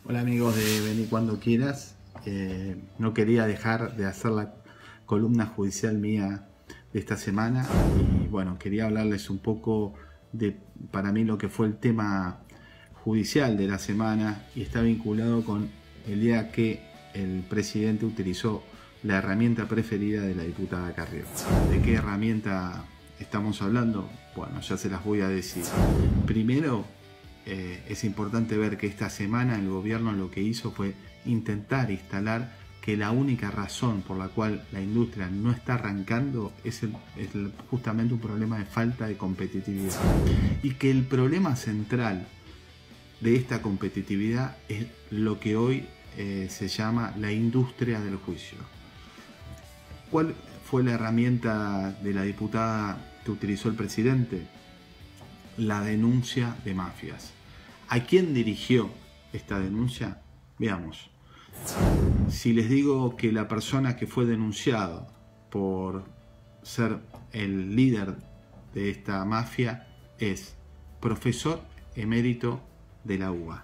Hola amigos de Vení Cuando Quieras. No quería dejar de hacer la columna judicial mía de esta semana y bueno, quería hablarles un poco de, para mí, lo que fue el tema judicial de la semana, y está vinculado con el día que el presidente utilizó la herramienta preferida de la diputada Carrió. ¿De qué herramienta estamos hablando? Bueno, ya se las voy a decir. Primero, es importante ver que esta semana el gobierno lo que hizo fue intentar instalar que la única razón por la cual la industria no está arrancando es justamente un problema de falta de competitividad, y que el problema central de esta competitividad es lo que hoy se llama la industria del juicio. ¿Cuál fue la herramienta de la diputada que utilizó el presidente? La denuncia de mafias. ¿A quién dirigió esta denuncia? Veamos. Si les digo que la persona que fue denunciado por ser el líder de esta mafia es profesor emérito de la UBA.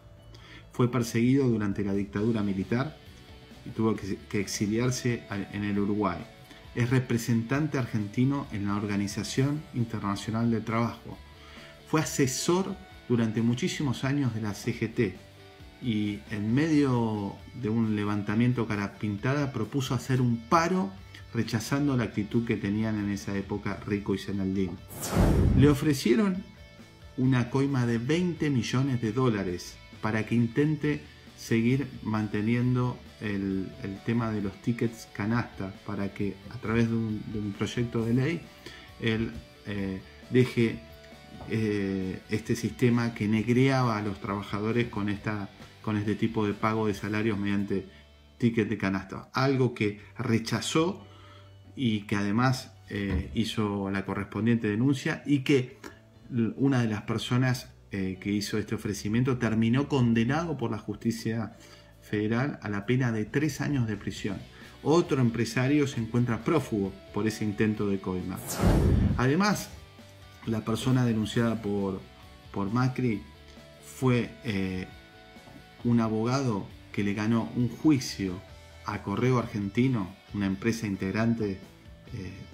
Fue perseguido durante la dictadura militar y tuvo que exiliarse en el Uruguay. Es representante argentino en la Organización Internacional del Trabajo. Fue asesor durante muchísimos años de la CGT y en medio de un levantamiento cara pintada propuso hacer un paro rechazando la actitud que tenían en esa época Rico y Zenaldín. Le ofrecieron una coima de $20 millones para que intente seguir manteniendo el tema de los tickets canasta, para que a través de un proyecto de ley él deje este sistema que negreaba a los trabajadores con este tipo de pago de salarios mediante ticket de canasta, algo que rechazó y que además hizo la correspondiente denuncia, y que una de las personas que hizo este ofrecimiento terminó condenado por la justicia federal a la pena de 3 años de prisión. Otro empresario se encuentra prófugo por ese intento de coima. Además, la persona denunciada por Macri fue un abogado que le ganó un juicio a Correo Argentino, una empresa integrante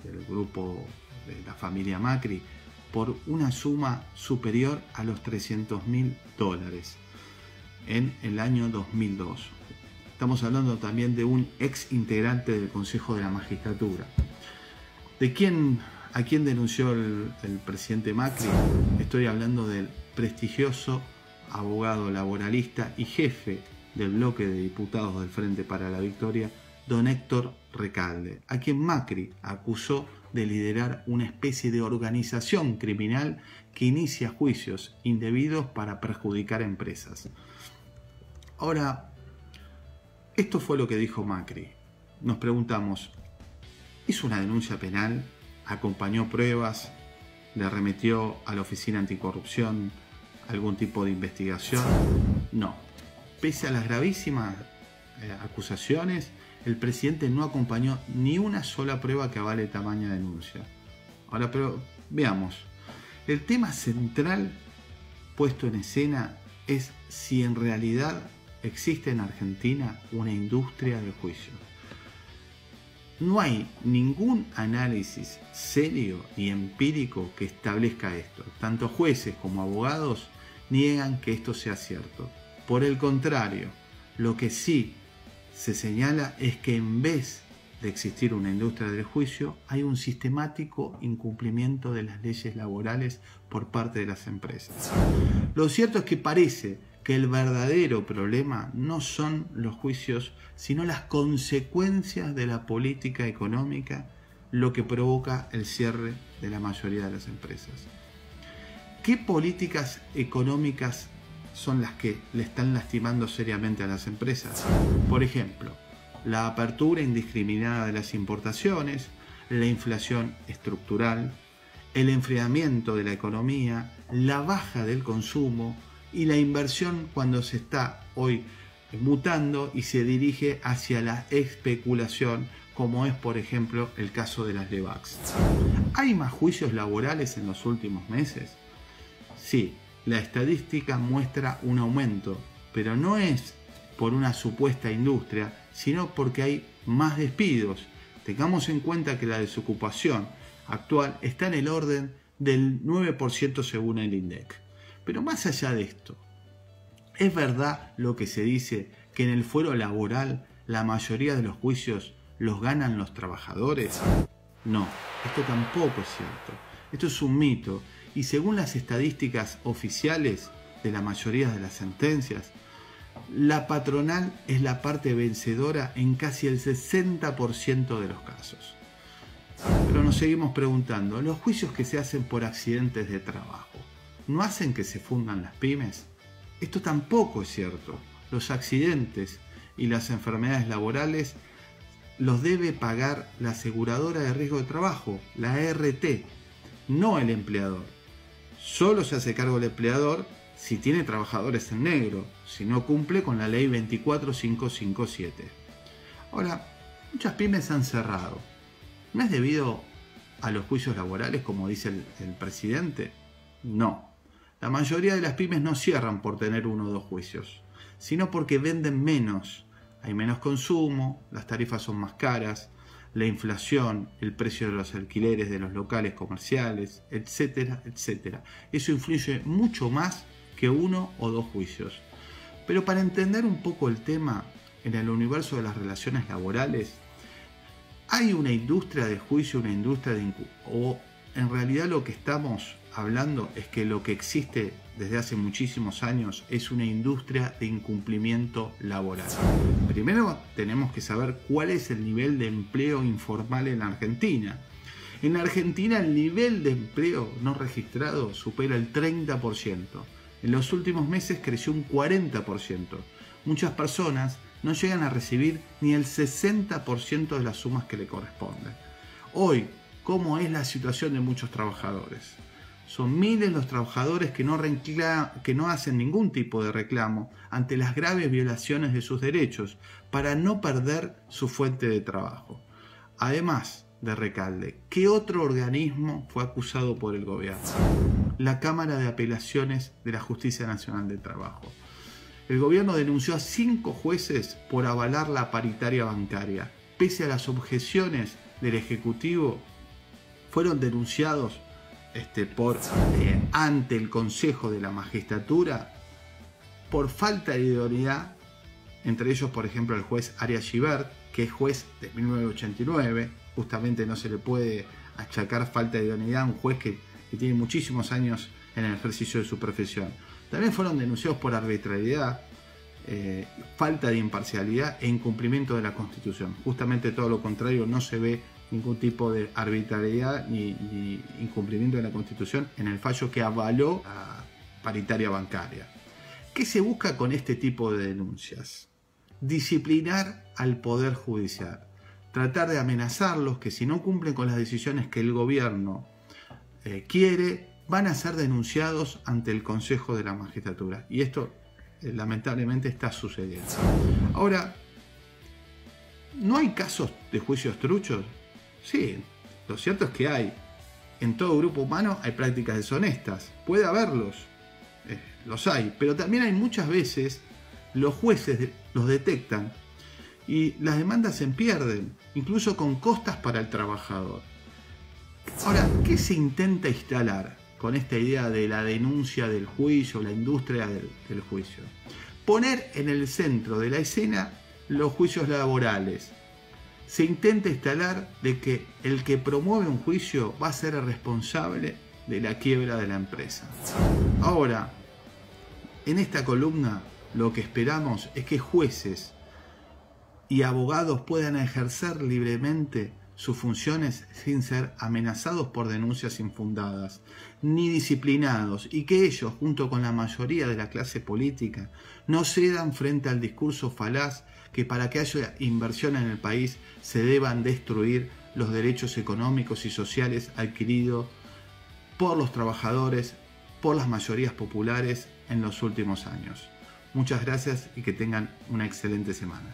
del grupo de la familia Macri, por una suma superior a los $300.000 en el año 2002. Estamos hablando también de un ex integrante del Consejo de la Magistratura. ¿A quién denunció el presidente Macri? Estoy hablando del prestigioso abogado laboralista y jefe del bloque de diputados del Frente para la Victoria, don Héctor Recalde, a quien Macri acusó de liderar una especie de organización criminal que inicia juicios indebidos para perjudicar empresas. Ahora, esto fue lo que dijo Macri. Nos preguntamos, ¿hizo una denuncia penal? ¿Acompañó pruebas? ¿Le remitió a la Oficina Anticorrupción algún tipo de investigación? No. Pese a las gravísimas acusaciones, el presidente no acompañó ni una sola prueba que avale tamaña denuncia. Ahora, pero veamos. El tema central puesto en escena es si en realidad existe en Argentina una industria del juicio. No hay ningún análisis serio y empírico que establezca esto. Tanto jueces como abogados niegan que esto sea cierto. Por el contrario, lo que sí se señala es que en vez de existir una industria del juicio, hay un sistemático incumplimiento de las leyes laborales por parte de las empresas. Lo cierto es que parece que el verdadero problema no son los juicios, sino las consecuencias de la política económica, lo que provoca el cierre de la mayoría de las empresas. ¿Qué políticas económicas son las que le están lastimando seriamente a las empresas? Por ejemplo, la apertura indiscriminada de las importaciones, la inflación estructural, el enfriamiento de la economía, la baja del consumo y la inversión cuando se está hoy mutando y se dirige hacia la especulación, como es por ejemplo el caso de las Levax. ¿Hay más juicios laborales en los últimos meses? Sí, la estadística muestra un aumento, pero no es por una supuesta industria, sino porque hay más despidos. Tengamos en cuenta que la desocupación actual está en el orden del 9% según el INDEC. Pero más allá de esto, ¿es verdad lo que se dice que en el fuero laboral la mayoría de los juicios los ganan los trabajadores? No, esto tampoco es cierto. Esto es un mito y según las estadísticas oficiales de la mayoría de las sentencias, la patronal es la parte vencedora en casi el 60% de los casos. Pero nos seguimos preguntando, ¿los juicios que se hacen por accidentes de trabajo no hacen que se fundan las pymes? Esto tampoco es cierto. Los accidentes y las enfermedades laborales los debe pagar la aseguradora de riesgo de trabajo, la ART, no el empleador. Solo se hace cargo el empleador si tiene trabajadores en negro, si no cumple con la ley 24557. Ahora, muchas pymes han cerrado. ¿No es debido a los juicios laborales, como dice el presidente? No. La mayoría de las pymes no cierran por tener 1 o 2 juicios, sino porque venden menos. Hay menos consumo, las tarifas son más caras, la inflación, el precio de los alquileres de los locales comerciales, etcétera, etcétera. Eso influye mucho más que 1 o 2 juicios. Pero para entender un poco el tema en el universo de las relaciones laborales, hay una industria de juicio, una industria o en realidad lo que estamos hablando es que lo que existe desde hace muchísimos años es una industria de incumplimiento laboral. Primero tenemos que saber cuál es el nivel de empleo informal en Argentina. En Argentina el nivel de empleo no registrado supera el 30%. En los últimos meses creció un 40%. Muchas personas no llegan a recibir ni el 60% de las sumas que le corresponden. Hoy, ¿cómo es la situación de muchos trabajadores? Son miles los trabajadores que no hacen ningún tipo de reclamo ante las graves violaciones de sus derechos para no perder su fuente de trabajo. Además de Recalde, ¿qué otro organismo fue acusado por el gobierno? La Cámara de Apelaciones de la Justicia Nacional del Trabajo. El gobierno denunció a 5 jueces por avalar la paritaria bancaria. Pese a las objeciones del Ejecutivo, fueron denunciados ante el Consejo de la Magistratura por falta de idoneidad, entre ellos por ejemplo el juez Arias Gibert, que es juez de 1989, justamente no se le puede achacar falta de idoneidad a un juez que tiene muchísimos años en el ejercicio de su profesión. También fueron denunciados por arbitrariedad, falta de imparcialidad e incumplimiento de la Constitución. Justamente todo lo contrario, no se ve ningún tipo de arbitrariedad ni incumplimiento de la Constitución en el fallo que avaló la paritaria bancaria. ¿Qué se busca con este tipo de denuncias? Disciplinar al Poder Judicial, tratar de amenazarlos que si no cumplen con las decisiones que el gobierno quiere, van a ser denunciados ante el Consejo de la Magistratura. Y esto lamentablemente está sucediendo. Ahora, ¿no hay casos de juicios truchos? Sí, lo cierto es que hay. En todo grupo humano hay prácticas deshonestas. Puede haberlos, los hay. Pero también hay muchas veces los jueces los detectan y las demandas se pierden, incluso con costas para el trabajador. Ahora, ¿qué se intenta instalar con esta idea de la denuncia del juicio, la industria del juicio? Poner en el centro de la escena los juicios laborales. Se intenta instalar de que el que promueve un juicio va a ser el responsable de la quiebra de la empresa. Ahora, en esta columna lo que esperamos es que jueces y abogados puedan ejercer libremente sus funciones sin ser amenazados por denuncias infundadas, ni disciplinados, y que ellos, junto con la mayoría de la clase política, no cedan frente al discurso falaz que para que haya inversión en el país se deban destruir los derechos económicos y sociales adquiridos por los trabajadores, por las mayorías populares en los últimos años. Muchas gracias y que tengan una excelente semana.